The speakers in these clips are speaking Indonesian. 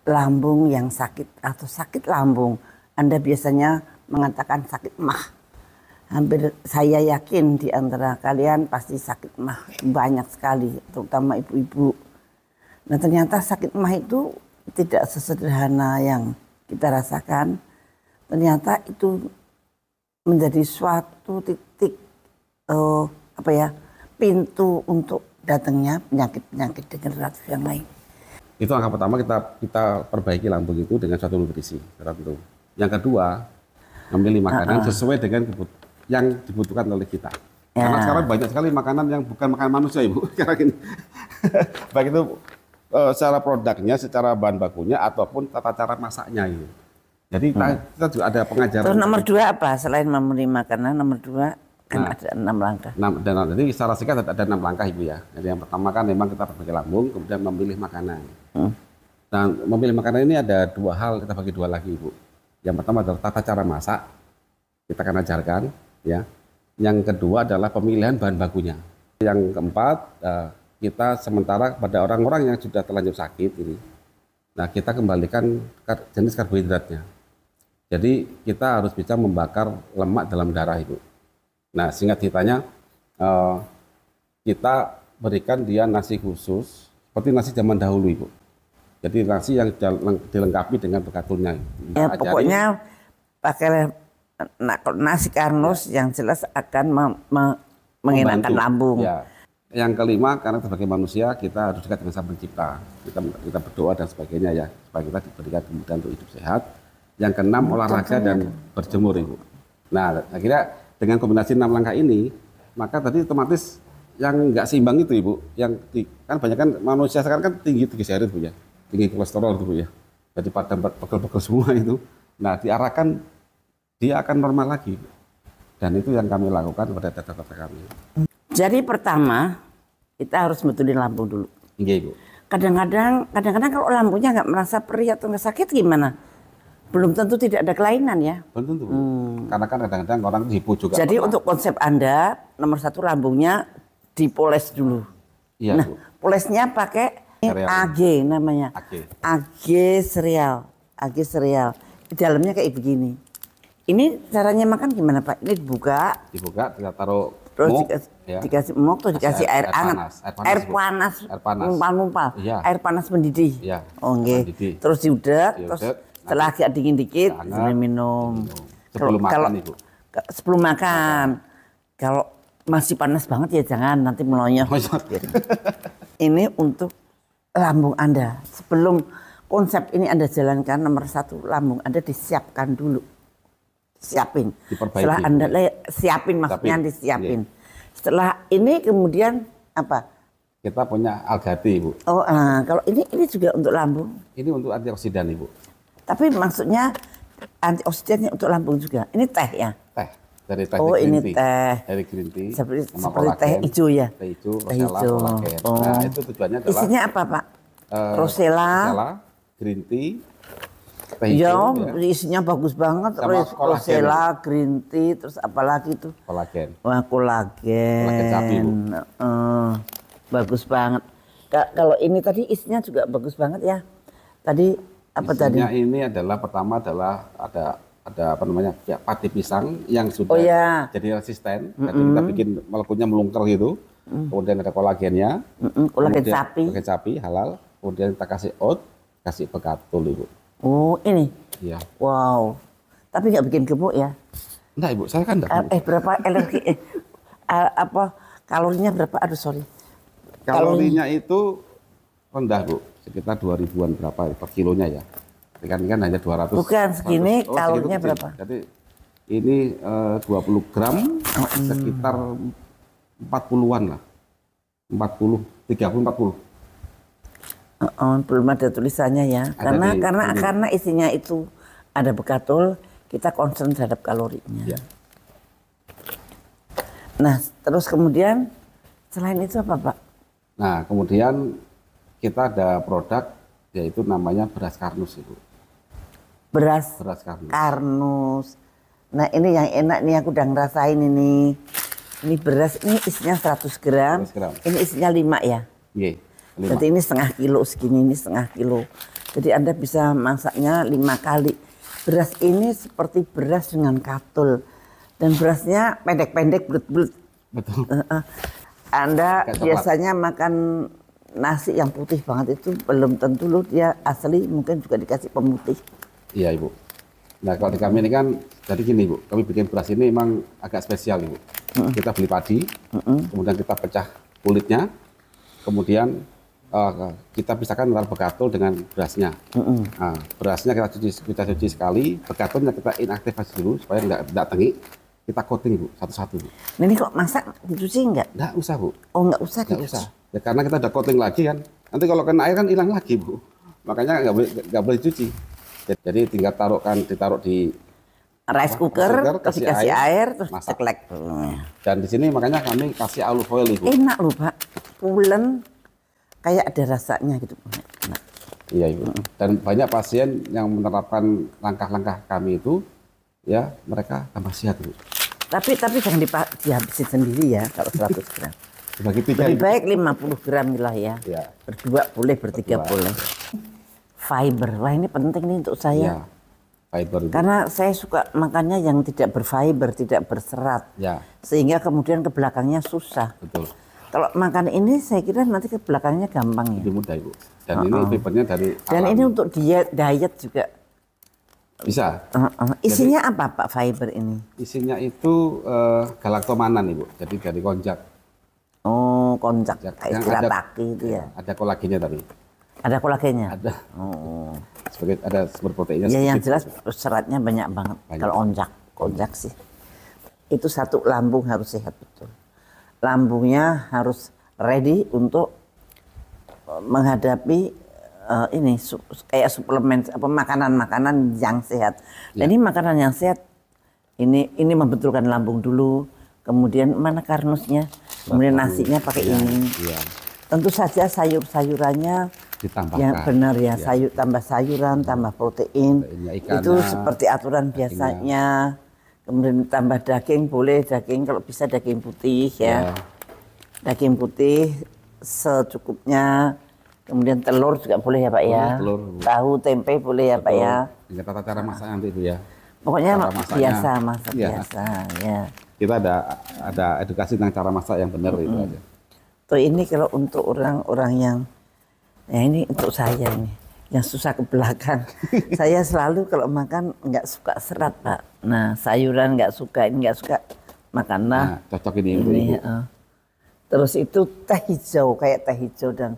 lambung yang sakit atau sakit lambung, Anda biasanya mengatakan sakit mah. Hampir saya yakin di antara kalian pasti sakit mah banyak sekali, terutama ibu-ibu. Nah ternyata sakit mah itu tidak sesederhana yang kita rasakan. Ternyata itu menjadi suatu titik pintu untuk datangnya penyakit-penyakit degeneratif yang lain. Itu angka pertama, kita perbaiki lambung itu dengan suatu nutrisi tertentu. Yang kedua, memilih makanan sesuai dengan yang dibutuhkan oleh kita. Ya. Karena sekarang banyak sekali makanan yang bukan makanan manusia, Ibu. Sekarang ini. Baik itu secara produknya, secara bahan bakunya, ataupun tata cara masaknya. Gitu. Jadi kita juga ada pengajaran. Terus nomor 2 apa? Selain memilih makanan, nomor 2 kan ada 6 langkah. Jadi secara singkat ada 6 langkah, Ibu ya. Jadi yang pertama kan memang kita perbaiki lambung, kemudian memilih makanan. Dan memilih makanan ini ada 2 hal, kita bagi 2 lagi, Ibu. Yang pertama adalah tata cara masak, kita akan ajarkan. Ya, yang kedua adalah pemilihan bahan bakunya. Yang keempat, kita sementara pada orang-orang yang sudah terlanjur sakit ini, nah kita kembalikan jenis karbohidratnya. Jadi kita harus bisa membakar lemak dalam darah, Ibu. Nah singkat ceritanya, kita berikan dia nasi khusus seperti nasi zaman dahulu, Ibu. Jadi nasi yang dilengkapi dengan bekatulnya. Ya, pokoknya pakai nasi karnus yang jelas akan mengenakan lambung. Ya. Yang kelima, karena sebagai manusia kita harus dekat dengan Sang Pencipta. Kita berdoa dan sebagainya ya, supaya kita diberikan kemudahan untuk hidup sehat. Yang keenam, olahraga dan berjemur, Ibu. Nah, akhirnya dengan kombinasi 6 langkah ini, maka tadi otomatis yang nggak seimbang itu, Ibu, yang kan banyak kan manusia sekarang kan tinggi triglycerid, Bu ya, tinggi kolesterol itu, Bu ya. Jadi pada pegel-pegel semua itu. Nah, diarahkan dia akan normal lagi, dan itu yang kami lakukan pada data-data kami. Jadi pertama kita harus betulin lambung dulu. Iya, Ibu. Kadang-kadang kalau lambungnya nggak merasa perih atau nggak sakit gimana? Belum tentu tidak ada kelainan ya. Belum tentu. Karena kan kadang-kadang orang hipo juga. Jadi untuk konsep Anda nomor 1 lambungnya dipoles dulu. Iya, nah, Bu. polesnya pakai AG namanya. AG serial. Di dalamnya kayak begini. Ini caranya makan gimana Pak? Ini dibuka, kita taruh terus muk, dikasih muk, terus dikasih air hangat, air panas, mumpal-mumpal, air panas mendidih. Ya, okay. Terus diudek, terus setelah agak dingin dikit, minum. Sebelum makan, Ibu. Sebelum makan. Kalau masih panas banget ya jangan, nanti melonyoh. Ini untuk lambung Anda. Sebelum konsep ini Anda jalankan, nomor 1 lambung Anda disiapkan dulu. Siapin. Setelah Anda siapin, maksudnya disiapin. Setelah ini kemudian apa? Kita punya algati, Ibu. Oh, kalau ini juga untuk lambung. Ini untuk antioksidan, Ibu. Tapi maksudnya antioksidannya untuk lambung juga. Ini teh ya? Teh. Dari teh ini teh. Dari green tea. Seperti teh hijau ya? Teh hijau, kolagen. Nah, itu tujuannya adalah isinya apa, Pak? Rosella, green tea. Ya, isinya bagus banget. Rosella, green tea, terus apalagi itu? Kolagen. Wah, kolagen. Kolagen sapi, Bu. Bagus banget. Kalau ini tadi isinya juga bagus banget ya. Tadi apa isinya tadi? Ini adalah pertama adalah ada apa namanya? Ya, pati pisang yang sudah jadi resisten. Jadi kita bikin molekunya melungker gitu. Kemudian ada kolagennya. Kolagen sapi. Kolagen sapi halal. Kemudian kita kasih oat, kasih begatul, Ibu. Oh ini? Iya. Wow. Tapi nggak bikin gemuk ya? Enggak, Ibu, saya kan enggak. Berapa energi? Kalorinya berapa? Aduh sorry. Kalorinya itu rendah, Bu. Sekitar 2000-an berapa per kilonya ya. Kan hanya 200. Bukan, segini kalorinya berapa? Jadi ini 20 gram sekitar 40-an lah. 30, 40. Belum ada tulisannya ya. Karena isinya itu ada bekatul, kita concern terhadap kalorinya. Ya. Nah, terus kemudian selain itu apa, Pak? Nah, kemudian kita ada produk yaitu namanya beras karnus, Ibu. Beras karnus. Nah, ini yang enak nih, aku udah ngerasain ini. Ini beras, ini isinya 100 gram. Ini isinya 5 ya? Iya. Berarti ini setengah kilo segini, ini setengah kilo. Jadi Anda bisa masaknya 5 kali. Beras ini seperti beras dengan katul. Dan berasnya pendek-pendek, bulat-bulat. Betul. Anda biasanya makan nasi yang putih banget itu belum tentu loh dia asli, mungkin juga dikasih pemutih. Iya Ibu. Nah kalau di kami ini kan jadi gini Bu, kami bikin beras ini memang agak spesial Ibu. Kita beli padi, kemudian kita pecah kulitnya, kemudian kita pisahkan antara begatul dengan berasnya. Nah, berasnya kita cuci sekali, begatulnya kita inaktifasi dulu supaya nggak tengik. Kita coating Bu, satu-satu Bu. Nah, ini kok masak dicuci nggak? Nggak usah Bu. Oh nggak usah Nggak usah. Ya karena kita udah coating lagi kan. Nanti kalau kena air kan hilang lagi Bu. Makanya nggak boleh cuci. Jadi tinggal ditaruh di rice cooker, kasih air terus ceklek. Dan di sini makanya kami kasih alu foil Ibu. Enak loh Pak, pulen kayak ada rasanya gitu. Enak. Iya Ibu. Dan banyak pasien yang menerapkan langkah-langkah kami itu, ya mereka tambah sehat Bu. Tapi jangan dihabisin sendiri ya kalau 100 gram. Bagi 3 lebih baik 50 gram lah ya. Berdua boleh, bertiga boleh. Fiber, wah ini penting nih untuk saya. Ya, fiber. Karena saya suka makannya yang tidak berfiber, tidak berserat. Ya. Sehingga kemudian ke belakangnya susah. Betul. Kalau makan ini saya kira nanti ke belakangnya gampang ya. Lebih mudah Ibu. Dan ini fibernya dari Dan alam. ini untuk diet juga. Bisa. Isinya jadi, apa Pak fiber ini? Isinya itu galaktomanan Ibu. Jadi dari konjak. Oh, konjak kayak shirataki itu ya. Ada kolagennya tadi. Ada kolagennya? Ada. Oh. Sebagai ada sumber proteinnya. Ya yang jelas seratnya banyak banget. Kalau konjak sih. Itu satu, lambung harus sehat betul. Lambungnya harus ready untuk menghadapi ini kayak suplemen apa makanan-makanan yang sehat. Dan ini makanan yang sehat ini membentukkan lambung dulu, kemudian mana karnusnya, kemudian nasinya pakai ini. Tentu saja sayur-sayurannya ditambahkan. Ya benar ya, tambah sayuran, tambah protein. Ikannya, itu seperti aturan biasanya. Kemudian tambah daging boleh, daging kalau bisa daging putih ya. Daging putih secukupnya. Kemudian telur juga boleh ya Pak ya. Telur. Tahu, tempe boleh ya Pak ya. Tinggal tata cara masaknya nanti itu ya. Pokoknya biasa, masak biasa ya. Kita ada edukasi tentang cara masak yang benar itu aja. Tuh ini kalau untuk orang-orang yang ya ini untuk saya ini yang susah ke belakang. Saya selalu kalau makan nggak suka serat Pak. Nah sayuran nggak suka, ini nggak suka makanlah. Nah, cocok ini. Terus itu teh hijau kayak teh hijau dan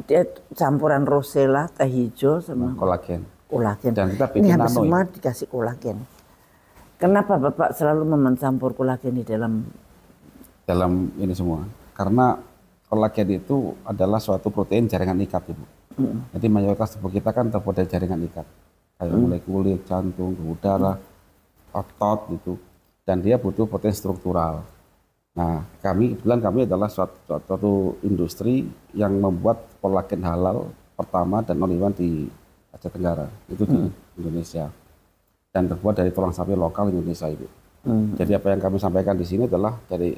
dia campuran rosella, teh hijau sama kolagen. Dan kita ini hampir semua dikasih kolagen. Kenapa Bapak selalu mencampur kolagen di dalam ini semua? Karena kolagen itu adalah suatu protein jaringan ikat Ibu. Jadi mayoritas tubuh kita kan terbuat dari jaringan ikat. Kayak mulai kulit, jantung, darah, otot gitu. Dan dia butuh protein struktural. Nah, kebetulan kami adalah suatu industri yang membuat kolagen halal pertama dan only one di Asia Tenggara. Itu di Indonesia. Dan terbuat dari tulang sapi lokal Indonesia Ibu. Jadi apa yang kami sampaikan di sini adalah dari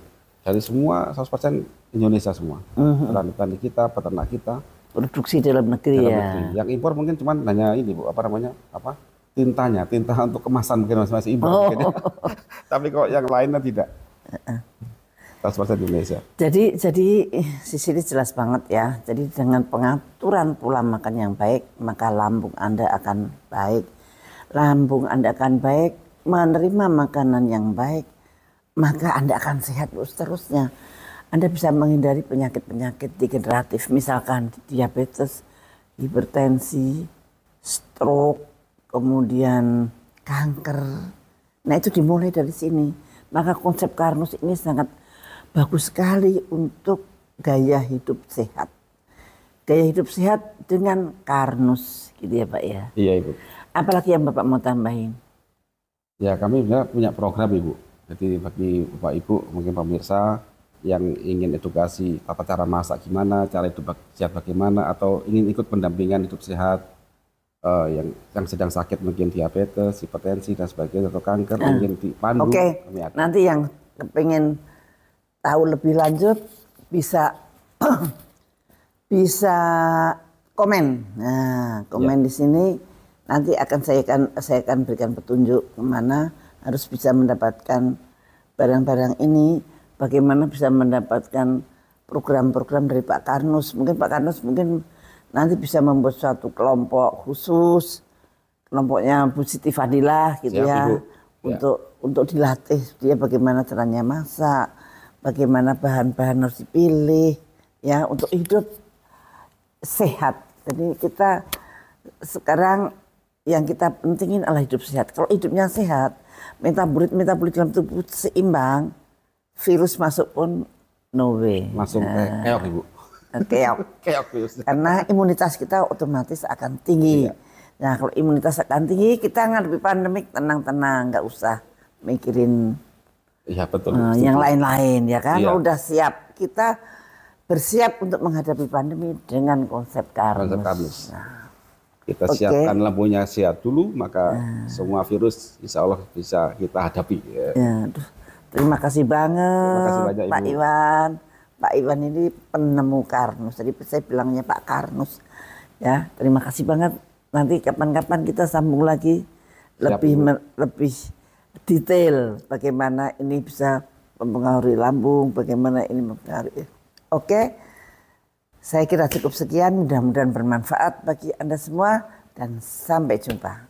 semua 100% Indonesia semua. Petani kita, peternak kita. Produksi dalam negeri ya. Yang impor mungkin cuma hanya ini Bu, tinta untuk kemasan mungkin masih impor. Mungkin, ya. Tapi kok yang lainnya tidak. 100% Indonesia. Jadi di sini jelas banget ya. Jadi dengan pengaturan pola makan yang baik, maka lambung Anda akan baik. Lambung Anda akan baik, menerima makanan yang baik, maka Anda akan sehat seterusnya. Anda bisa menghindari penyakit-penyakit degeneratif, misalkan diabetes, hipertensi, stroke, kemudian kanker. Nah itu dimulai dari sini. Maka konsep Karnus ini sangat bagus sekali untuk gaya hidup sehat. Gaya hidup sehat dengan Karnus, gitu ya Pak ya? Iya Ibu. Apalagi yang Bapak mau tambahin? Ya kami punya program Ibu. Jadi bagi Bapak Ibu, mungkin pemirsa yang ingin edukasi tata cara masak gimana, cara hidup sehat bagaimana, atau ingin ikut pendampingan hidup sehat, yang sedang sakit mungkin diabetes, hipertensi dan sebagainya, atau kanker, ingin dipandu. Oke, nanti yang pengen tahu lebih lanjut bisa komen. Nah, komen di sini nanti saya akan berikan petunjuk kemana harus bisa mendapatkan barang-barang ini, bagaimana bisa mendapatkan program-program dari Pak Karnus. Mungkin Pak Karnus nanti bisa membuat suatu kelompok khusus, kelompoknya Bu Siti Fadilah gitu. Siap, ya, Ibu. Untuk dilatih dia bagaimana caranya masak, bagaimana bahan-bahan harus dipilih, ya, untuk hidup sehat. Jadi kita sekarang yang kita pentingin adalah hidup sehat. Kalau hidupnya sehat, metabolit dalam tubuh seimbang, virus masuk pun no way. Langsung keok, Ibu. Keok virus. Karena imunitas kita otomatis akan tinggi. Iya. Nah, kalau imunitas akan tinggi, kita ngadepi pandemik tenang-tenang, nggak usah mikirin betul. Yang lain-lain, ya kan? Iya. Udah siap. Kita bersiap untuk menghadapi pandemi dengan konsep Karnus. Nah, kita siapkan lambungnya sehat dulu, maka semua virus insya Allah bisa kita hadapi. Ya, terima kasih banget. Terima kasih banyak, Pak Iwan. Pak Iwan ini penemu Karnus. Jadi saya bilangnya Pak Karnus. Ya, terima kasih banget. Nanti kapan-kapan kita sambung lagi lebih detail bagaimana ini bisa mempengaruhi lambung, bagaimana ini mempengaruhi. Oke, saya kira cukup sekian. Mudah-mudahan bermanfaat bagi Anda semua dan sampai jumpa.